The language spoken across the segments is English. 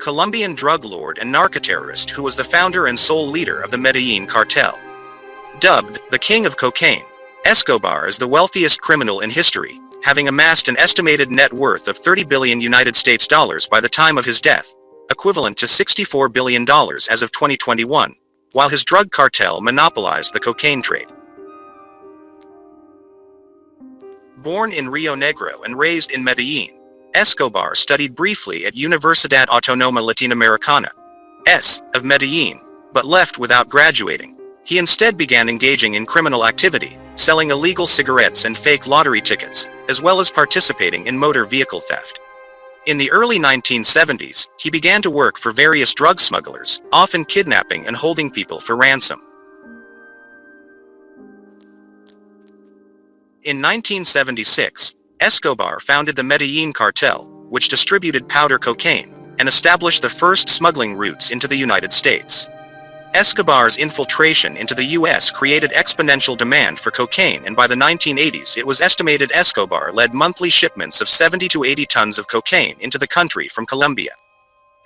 Colombian drug lord and narcoterrorist who was the founder and sole leader of the Medellin cartel. Dubbed the King of Cocaine, Escobar is the wealthiest criminal in history, having amassed an estimated net worth of $30 billion by the time of his death, equivalent to $64 billion as of 2021, while his drug cartel monopolized the cocaine trade. Born in Rio Negro and raised in Medellin, Escobar studied briefly at Universidad Autónoma Latinoamericana, S, of Medellin, but left without graduating. He instead began engaging in criminal activity, selling illegal cigarettes and fake lottery tickets, as well as participating in motor vehicle theft. In the early 1970s, he began to work for various drug smugglers, often kidnapping and holding people for ransom. In 1976, Escobar founded the Medellin cartel, which distributed powder cocaine, and established the first smuggling routes into the United States. Escobar's infiltration into the U.S. created exponential demand for cocaine, and by the 1980s it was estimated Escobar led monthly shipments of 70 to 80 tons of cocaine into the country from Colombia.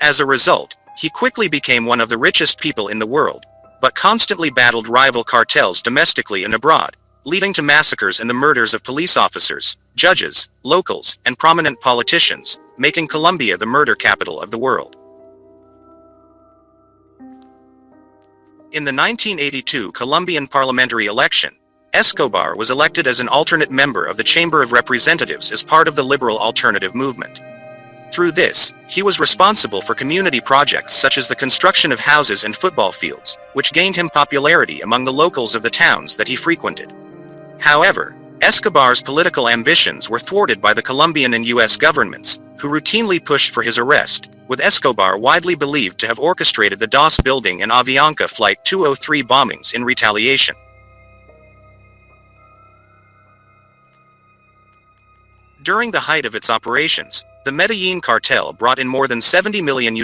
As a result, he quickly became one of the richest people in the world, but constantly battled rival cartels domestically and abroad, leading to massacres and the murders of police officers, judges, locals, and prominent politicians, making Colombia the murder capital of the world. In the 1982 Colombian parliamentary election, Escobar was elected as an alternate member of the Chamber of Representatives as part of the liberal alternative movement. Through this, he was responsible for community projects such as the construction of houses and football fields, which gained him popularity among the locals of the towns that he frequented. However, Escobar's political ambitions were thwarted by the Colombian and U.S. governments, who routinely pushed for his arrest, with Escobar widely believed to have orchestrated the DOS building and Avianca Flight 203 bombings in retaliation. During the height of its operations, the Medellin cartel brought in more than $70 million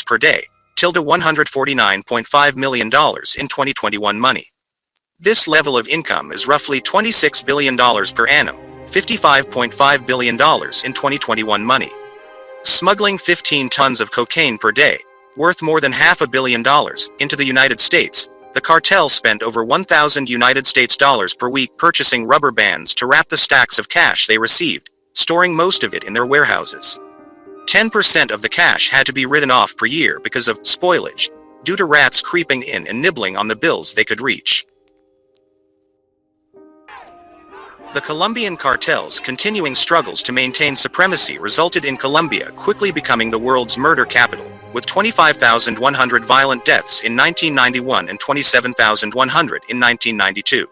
per day, tilde $149.5 million in 2021 money. This level of income is roughly $26 billion per annum, $55.5 billion in 2021 money. Smuggling 15 tons of cocaine per day, worth more than $500 million, into the United States, the cartel spent over $1,000 per week purchasing rubber bands to wrap the stacks of cash they received, storing most of it in their warehouses. 10% of the cash had to be written off per year because of spoilage, due to rats creeping in and nibbling on the bills they could reach. The Colombian cartel's continuing struggles to maintain supremacy resulted in Colombia quickly becoming the world's murder capital, with 25,100 violent deaths in 1991 and 27,100 in 1992.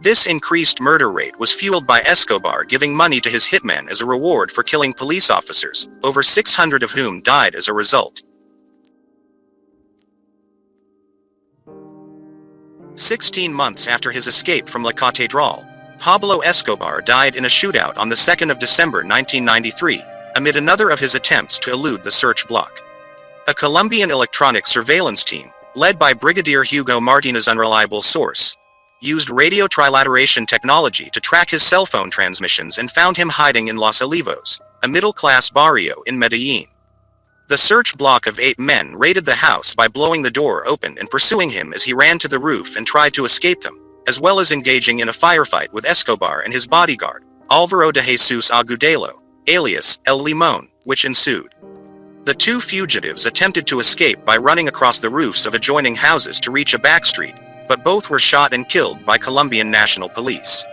This increased murder rate was fueled by Escobar giving money to his hitmen as a reward for killing police officers, over 600 of whom died as a result. 16 months after his escape from La Catedral, Pablo Escobar died in a shootout on the 2nd of December 1993, amid another of his attempts to elude the search block. A Colombian electronic surveillance team, led by Brigadier Hugo Martinez, unreliable source, used radio trilateration technology to track his cell phone transmissions and found him hiding in Los Olivos, a middle-class barrio in Medellin. The search block of 8 men raided the house by blowing the door open and pursuing him as he ran to the roof and tried to escape them, as well as engaging in a firefight with Escobar and his bodyguard, Álvaro de Jesus Agudelo, alias El Limón, which ensued. The two fugitives attempted to escape by running across the roofs of adjoining houses to reach a back street, but both were shot and killed by Colombian National Police.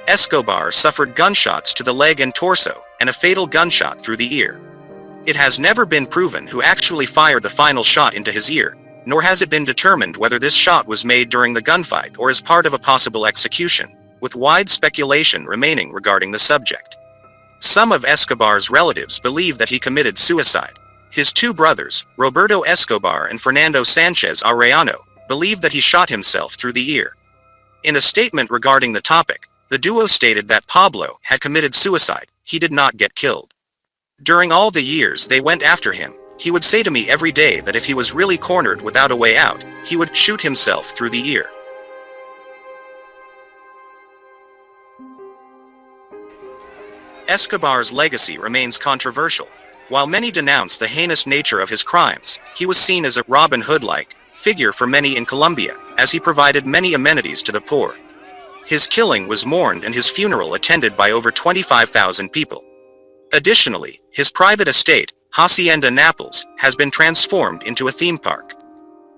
Escobar suffered gunshots to the leg and torso, and a fatal gunshot through the ear. It has never been proven who actually fired the final shot into his ear, nor has it been determined whether this shot was made during the gunfight or as part of a possible execution, with wide speculation remaining regarding the subject. Some of Escobar's relatives believe that he committed suicide. His 2 brothers, Roberto Escobar and Fernando Sanchez Arellano, believe that he shot himself through the ear. In a statement regarding the topic, the duo stated that Pablo had committed suicide, he did not get killed. During all the years they went after him, he would say to me every day that if he was really cornered without a way out, he would shoot himself through the ear. Escobar's legacy remains controversial. While many denounce the heinous nature of his crimes, he was seen as a Robin Hood-like figure for many in Colombia, as he provided many amenities to the poor. His killing was mourned and his funeral attended by over 25,000 people. Additionally, his private estate, Hacienda Naples, has been transformed into a theme park.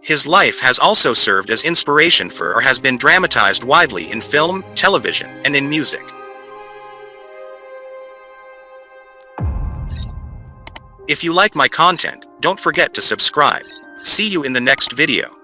His life has also served as inspiration for or has been dramatized widely in film, television, and in music. If you like my content, don't forget to subscribe. See you in the next video.